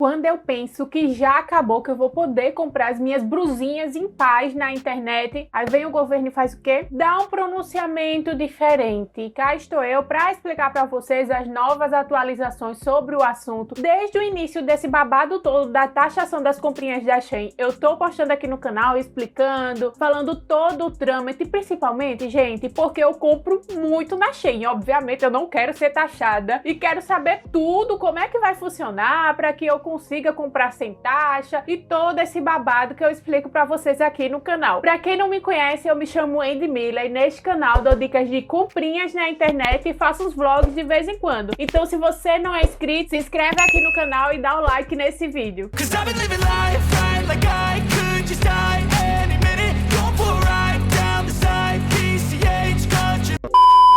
Quando eu penso que já acabou, que eu vou poder comprar as minhas brusinhas em paz na internet, aí vem o governo e faz o quê? Dá um pronunciamento diferente. E cá estou eu para explicar para vocês as novas atualizações sobre o assunto. Desde o início desse babado todo da taxação das comprinhas da Shein, eu tô postando aqui no canal explicando, falando todo o trâmite, principalmente, gente, porque eu compro muito na Shein. Obviamente eu não quero ser taxada e quero saber tudo, como é que vai funcionar para que eu consiga comprar sem taxa e todo esse babado que eu explico para vocês aqui no canal. Para quem não me conhece, eu me chamo Andy Miller e neste canal dou dicas de comprinhas na internet e faço uns vlogs de vez em quando. Então se você não é inscrito, se inscreve aqui no canal e dá o like nesse vídeo.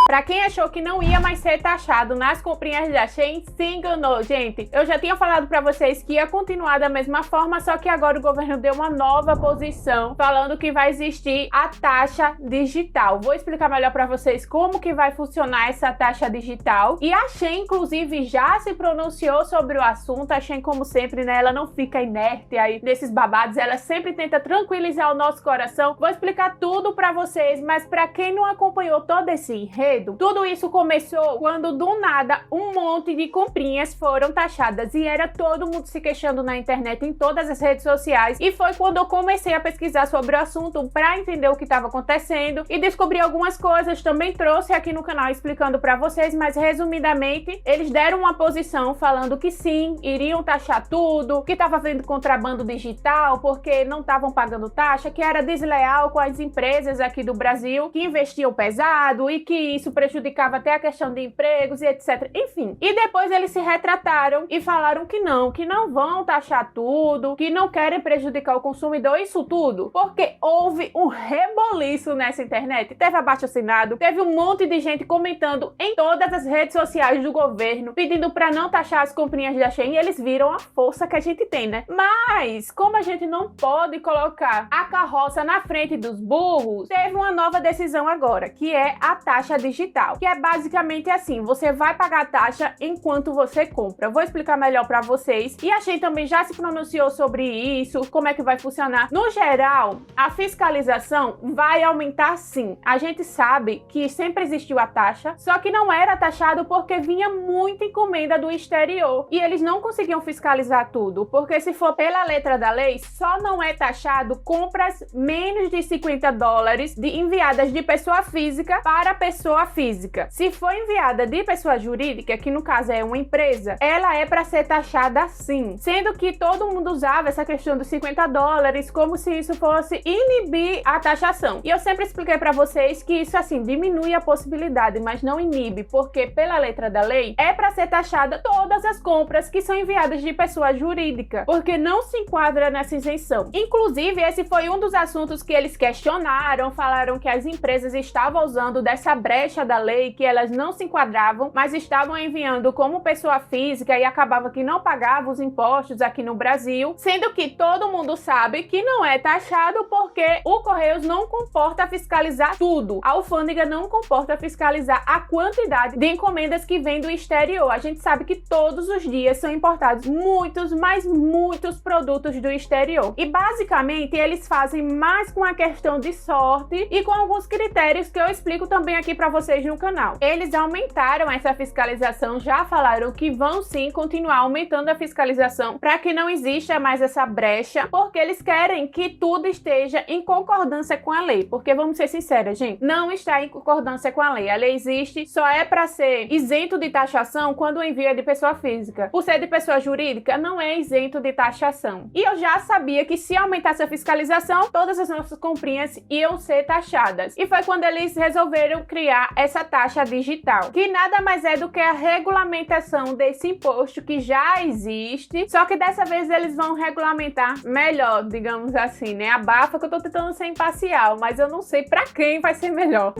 Pra quem achou que não ia mais ser taxado nas comprinhas da Shein, se enganou, gente. Eu já tinha falado pra vocês que ia continuar da mesma forma, só que agora o governo deu uma nova posição, falando que vai existir a taxa digital. Vou explicar melhor pra vocês como que vai funcionar essa taxa digital. E a Shein, inclusive, já se pronunciou sobre o assunto. A Shein, como sempre, né, ela não fica inerte aí nesses babados, ela sempre tenta tranquilizar o nosso coração. Vou explicar tudo pra vocês, mas pra quem não acompanhou todo esse enredo, tudo isso começou quando do nada um monte de comprinhas foram taxadas e era todo mundo se queixando na internet, em todas as redes sociais, e foi quando eu comecei a pesquisar sobre o assunto para entender o que estava acontecendo e descobri algumas coisas. Também trouxe aqui no canal explicando para vocês, mas resumidamente eles deram uma posição falando que sim, iriam taxar tudo, que estava havendo contrabando digital porque não estavam pagando taxa, que era desleal com as empresas aqui do Brasil que investiam pesado e que isso prejudicava até a questão de empregos e etc. Enfim. E depois eles se retrataram e falaram que não vão taxar tudo, que não querem prejudicar o consumidor, isso tudo, porque houve um reboliço nessa internet. Teve abaixo-assinado, teve um monte de gente comentando em todas as redes sociais do governo, pedindo para não taxar as comprinhas da Shein, e eles viram a força que a gente tem, né? Mas, como a gente não pode colocar a carroça na frente dos burros, teve uma nova decisão agora, que é a taxa digital, que é basicamente assim, você vai pagar a taxa enquanto você compra. Vou explicar melhor para vocês. E a Shein também já se pronunciou sobre isso, como é que vai funcionar. No geral, a fiscalização vai aumentar sim. A gente sabe que sempre existiu a taxa, só que não era taxado porque vinha muita encomenda do exterior e eles não conseguiam fiscalizar tudo, porque se for pela letra da lei, só não é taxado compras menos de $50 enviadas de pessoa física para pessoa física. Se for enviada de pessoa jurídica, que no caso é uma empresa, ela é para ser taxada sim, sendo que todo mundo usava essa questão dos $50 como se isso fosse inibir a taxação. E eu sempre expliquei para vocês que isso assim diminui a possibilidade, mas não inibe, porque pela letra da lei é para ser taxada todas as compras que são enviadas de pessoa jurídica, porque não se enquadra nessa isenção. Inclusive, esse foi um dos assuntos que eles questionaram, falaram que as empresas estavam usando dessa brecha da lei, que elas não se enquadravam, mas estavam enviando como pessoa física e acabava que não pagava os impostos aqui no Brasil, sendo que todo mundo sabe que não é taxado porque o Correios não comporta fiscalizar tudo. A alfândega não comporta fiscalizar a quantidade de encomendas que vem do exterior. A gente sabe que todos os dias são importados muitos, mas muitos produtos do exterior. E basicamente eles fazem mais com a questão de sorte e com alguns critérios que eu explico também aqui para vocês no canal. Eles aumentaram essa fiscalização, já falaram que vão sim continuar aumentando a fiscalização para que não exista mais essa brecha, porque eles querem que tudo esteja em concordância com a lei, porque vamos ser sinceros, gente, não está em concordância com a lei. A lei existe, só é para ser isento de taxação quando o envio é de pessoa física. Por ser de pessoa jurídica, não é isento de taxação. E eu já sabia que se aumentasse a fiscalização, todas as nossas comprinhas iam ser taxadas. E foi quando eles resolveram criar essa taxa digital, que nada mais é do que a regulamentação desse imposto que já existe, só que dessa vez eles vão regulamentar melhor, digamos assim, né? Abafa que eu tô tentando ser imparcial, mas eu não sei pra quem vai ser melhor.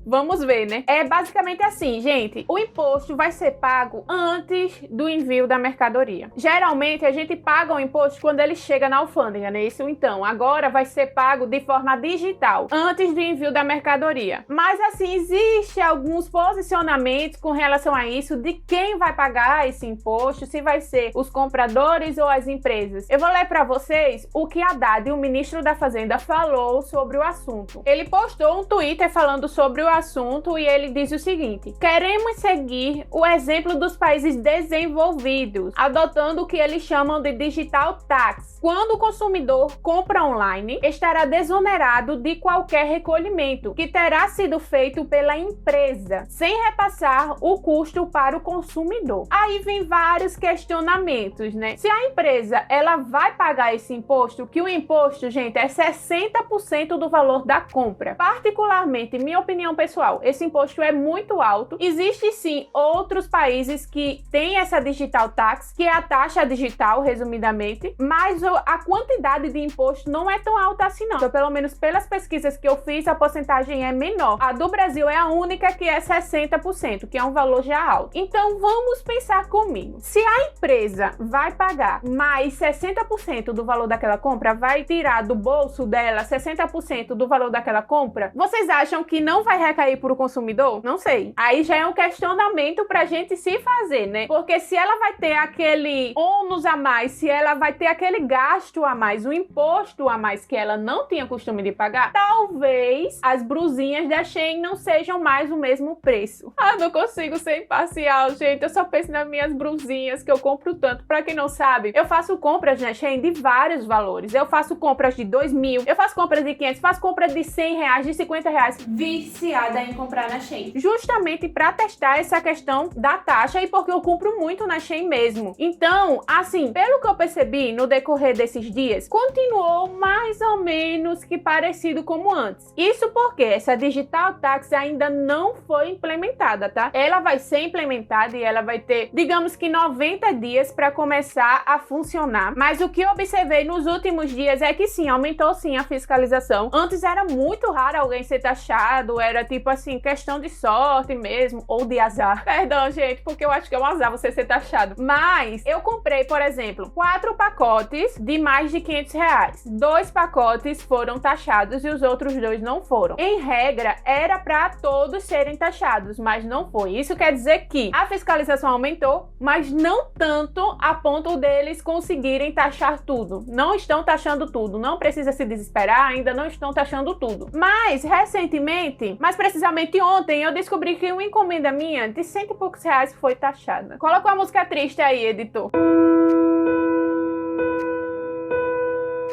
Vamos ver, né? É basicamente assim, gente. O imposto vai ser pago antes do envio da mercadoria. Geralmente, a gente paga o imposto quando ele chega na alfândega, né? Isso, então, agora vai ser pago de forma digital, antes do envio da mercadoria. Mas, assim, existe alguns posicionamentos com relação a isso, de quem vai pagar esse imposto, se vai ser os compradores ou as empresas. Eu vou ler para vocês o que Haddad, o ministro da Fazenda, falou sobre o assunto. Ele postou um Twitter falando sobre o assunto e ele diz o seguinte: queremos seguir o exemplo dos países desenvolvidos, adotando o que eles chamam de digital tax. Quando o consumidor compra online, estará desonerado de qualquer recolhimento que terá sido feito pela empresa, sem repassar o custo para o consumidor. Aí vem vários questionamentos, né? Se a empresa ela vai pagar esse imposto, que o imposto, gente, é 60% do valor da compra. Particularmente, minha opinião pessoal, esse imposto é muito alto. Existe sim outros países que têm essa digital tax, que é a taxa digital, resumidamente, mas a quantidade de imposto não é tão alta assim não. Então, pelo menos pelas pesquisas que eu fiz, a porcentagem é menor. A do Brasil é a única que é 60%, que é um valor já alto. Então, vamos pensar comigo. Se a empresa vai pagar mais 60% do valor daquela compra, vai tirar do bolso dela 60% do valor daquela compra, vocês acham que não vai recair para o consumidor? Não sei. Aí já é um questionamento pra gente se fazer, né? Porque se ela vai ter aquele ônus a mais, se ela vai ter aquele gasto a mais, o imposto a mais que ela não tinha costume de pagar, talvez as brusinhas da Shein não sejam mais o mesmo preço. Ah, não consigo ser imparcial, gente. Eu só penso nas minhas brusinhas que eu compro tanto. Pra quem não sabe, eu faço compras na Shein de vários valores. Eu faço compras de 2.000, eu faço compras de 500, faço compras de 100 reais, de 50 reais. Viciada em comprar na Shein. Justamente pra testar essa questão da taxa e porque eu compro muito na Shein mesmo. Então, assim, pelo que eu percebi no decorrer desses dias, continuou mais ou menos que parecido como antes. Isso porque essa digital tax ainda não foi implementada, tá? Ela vai ser implementada e ela vai ter, digamos que 90 dias para começar a funcionar. Mas o que eu observei nos últimos dias é que sim, aumentou sim a fiscalização. Antes era muito raro alguém ser taxado, era tipo assim, questão de sorte mesmo, ou de azar. Perdão, gente, porque eu acho que é um azar você ser taxado. Mas eu comprei, por exemplo, 4 pacotes de mais de 500 reais. 2 pacotes foram taxados e os outros 2 não foram. Em regra, era para todos serem taxados, mas não foi. Isso quer dizer que a fiscalização aumentou, mas não tanto a ponto deles conseguirem taxar tudo. Não estão taxando tudo, não precisa se desesperar, ainda não estão taxando tudo. Mas, recentemente, mais precisamente ontem, eu descobri que uma encomenda minha de 100 e poucos reais foi taxada. Coloca uma música triste aí, editor.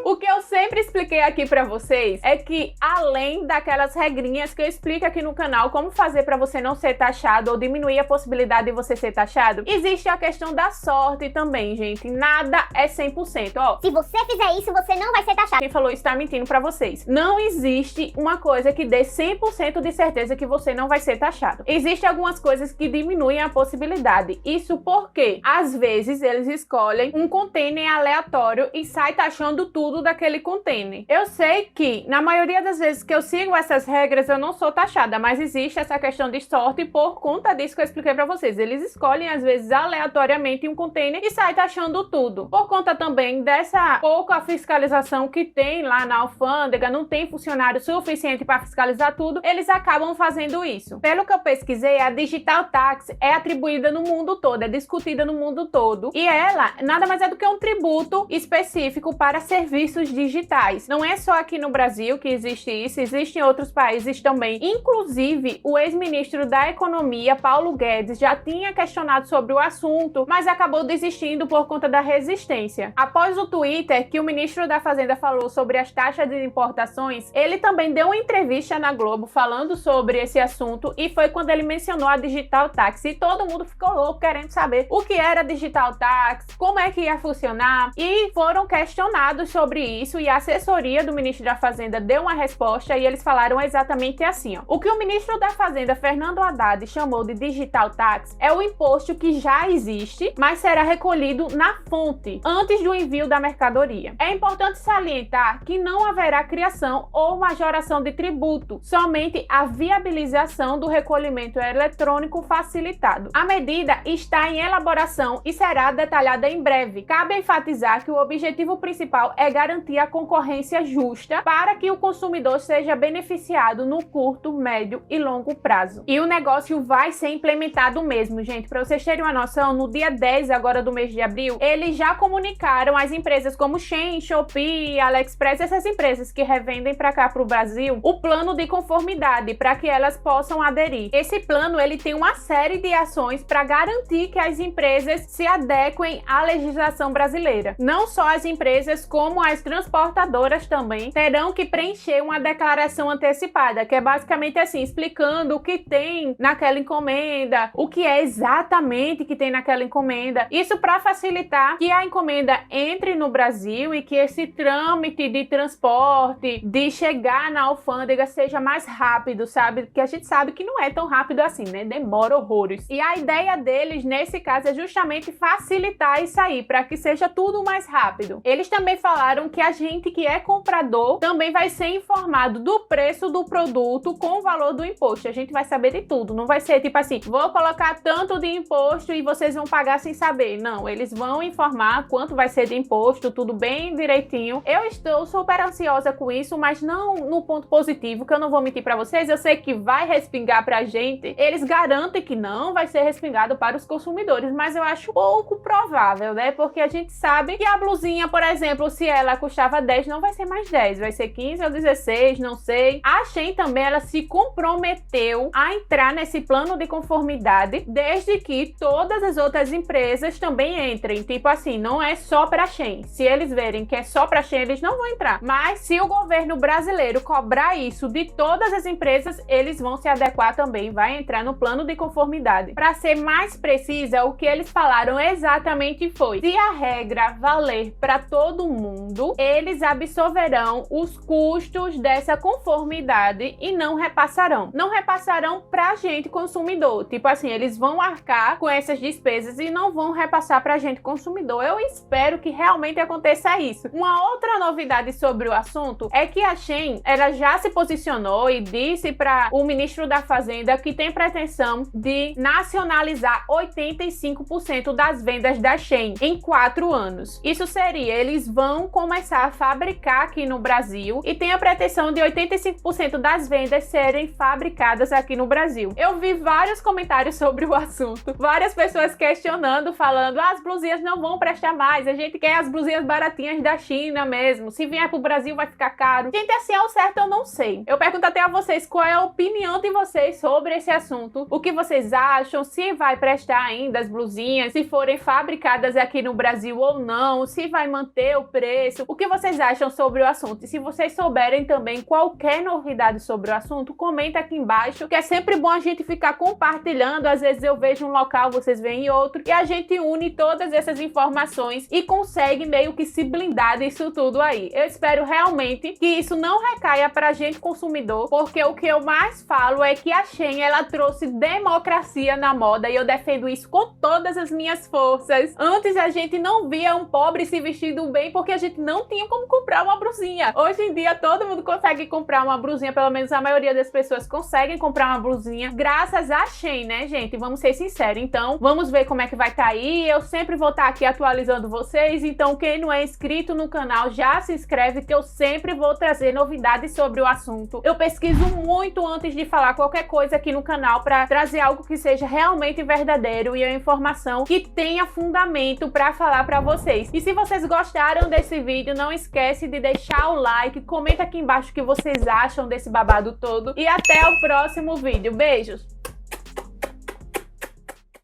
O que eu sempre expliquei aqui pra vocês é que, além daquelas regrinhas que eu explico aqui no canal, como fazer pra você não ser taxado ou diminuir a possibilidade de você ser taxado, existe a questão da sorte também, gente. Nada é 100%, ó. Se você fizer isso, você não vai ser taxado. Quem falou isso tá mentindo pra vocês. Não existe uma coisa que dê 100% de certeza que você não vai ser taxado. Existem algumas coisas que diminuem a possibilidade. Isso porque, às vezes, eles escolhem um container aleatório e sai taxando tudo daquele container. Eu sei que, na maioria das vezes que eu sigo essas regras, eu não sou taxada, mas existe essa questão de sorte por conta disso que eu expliquei pra vocês. Eles escolhem, às vezes, aleatoriamente um container e sai taxando tudo. Por conta também dessa pouca fiscalização que tem lá na alfândega, não tem funcionário suficiente para fiscalizar tudo, eles acabam fazendo isso. Pelo que eu pesquisei, a digital tax é atribuída no mundo todo, é discutida no mundo todo, e ela nada mais é do que um tributo específico para serviços digitais. Não é só aqui no Brasil que existe isso, existe em outros países também. Inclusive, o ex-ministro da Economia, Paulo Guedes, já tinha questionado sobre o assunto, mas acabou desistindo por conta da resistência. Após o Twitter que o ministro da Fazenda falou sobre as taxas de importações, ele também deu uma entrevista na Globo falando sobre esse assunto e foi quando ele mencionou a digital tax e todo mundo ficou louco querendo saber o que era digital tax, como é que ia funcionar e foram questionados sobre isso e a assessoria do ministro da Fazenda deu uma resposta e eles falaram exatamente assim, ó. O que o ministro da Fazenda, Fernando Haddad, chamou de digital tax é o imposto que já existe, mas será recolhido na fonte, antes do envio da mercadoria. É importante salientar que não haverá criação ou majoração de tributo, somente a viabilização do recolhimento eletrônico facilitado. A medida está em elaboração e será detalhada em breve. Cabe enfatizar que o objetivo principal é garantir a concorrência justa para que o consumidor seja beneficiado no curto, médio e longo prazo. E o negócio vai ser implementado mesmo, gente. Para vocês terem uma noção, no dia 10 agora do mês de abril, eles já comunicaram às empresas como Shein, Shopee, AliExpress, essas empresas que revendem para cá para o Brasil, o plano de conformidade para que elas possam aderir. Esse plano ele tem uma série de ações para garantir que as empresas se adequem à legislação brasileira. Não só as empresas, como as transportadoras também terão que preencher uma declaração antecipada, que é basicamente assim, explicando o que tem naquela encomenda, o que é exatamente que tem naquela encomenda. Isso para facilitar que a encomenda entre no Brasil e que esse trâmite de transporte, de chegar na alfândega seja mais rápido, sabe? Porque a gente sabe que não é tão rápido assim, né? Demora horrores. E a ideia deles, nesse caso, é justamente facilitar isso aí, para que seja tudo mais rápido. Eles também falaram que a gente que é comprador também vai ser informado do preço do produto com o valor do imposto. A gente vai saber de tudo. Não vai ser tipo assim, vou colocar tanto de imposto e vocês vão pagar sem saber. Não, eles vão informar quanto vai ser de imposto, tudo bem direitinho. Eu estou super ansiosa com isso, mas não no ponto positivo, que eu não vou mentir para vocês. Eu sei que vai respingar pra gente. Eles garantem que não vai ser respingado para os consumidores, mas eu acho pouco provável, né? Porque a gente sabe que a blusinha, por exemplo, se ela custava 10, não vai ser mais 10, vai ser 15 ou 16, não sei. A Shein também, ela se comprometeu a entrar nesse plano de conformidade, desde que todas as outras empresas também entrem. Tipo assim, não é só pra Shein. Se eles verem que é só pra Shein, eles não vão entrar. Mas se o governo brasileiro cobrar isso de todas as empresas, eles vão se adequar também, vai entrar no plano de conformidade. Para ser mais precisa, o que eles falaram exatamente foi: se a regra valer para todo mundo, eles absorverão os custos dessa conformidade e não repassarão. Não repassarão pra gente consumidor. Tipo assim, eles vão arcar com essas despesas e não vão repassar pra gente consumidor. Eu espero que realmente aconteça isso. Uma outra novidade sobre o assunto é que a Shein, ela já se posicionou e disse para o ministro da Fazenda que tem pretensão de nacionalizar 85% das vendas da Shein em 4 anos. Isso seria, eles vão começar a fabricar aqui no Brasil e tem a pretensão de 85% das vendas serem fabricadas aqui no Brasil. Eu vi vários comentários sobre o assunto, várias pessoas questionando, falando: as blusinhas não vão prestar mais, a gente quer as blusinhas baratinhas da China mesmo, se vier pro Brasil vai ficar caro. Gente, assim, ao certo eu não sei. Eu pergunto até a vocês qual é a opinião de vocês sobre esse assunto, o que vocês acham, se vai prestar ainda as blusinhas, se forem fabricadas aqui no Brasil ou não, se vai manter o preço, o que vocês acham sobre o assunto. E se vocês souberem também qualquer novidade sobre o assunto, comenta aqui embaixo, que é sempre bom a gente ficar compartilhando. Às vezes eu vejo um local, vocês veem em outro, e a gente une todas essas informações e consegue meio que se blindar disso tudo aí. Eu espero realmente que isso não recaia pra gente consumidor, porque o que eu mais falo é que a Shein, ela trouxe democracia na moda e eu defendo isso com todas as minhas forças. Antes a gente não via um pobre se vestindo bem porque a gente não tinha como comprar uma blusinha. Hoje em dia todo mundo consegue comprar uma blusinha, pelo menos a maioria das pessoas conseguem comprar uma blusinha graças a Shein, né, gente? Vamos ser sinceros. Então, vamos ver como é que vai estar aí. Eu sempre vou estar aqui atualizando vocês, então quem não é inscrito no canal, já se inscreve, que eu sempre vou trazer novidades sobre o assunto. Eu pesquiso muito antes de falar qualquer coisa aqui no canal para trazer algo que seja realmente verdadeiro e a informação que tenha fundamento para falar para vocês. E se vocês gostaram desse vídeo, não esquece de deixar o like, comenta aqui embaixo o que vocês acham desse babado todo e até o próximo vídeo. Beijos!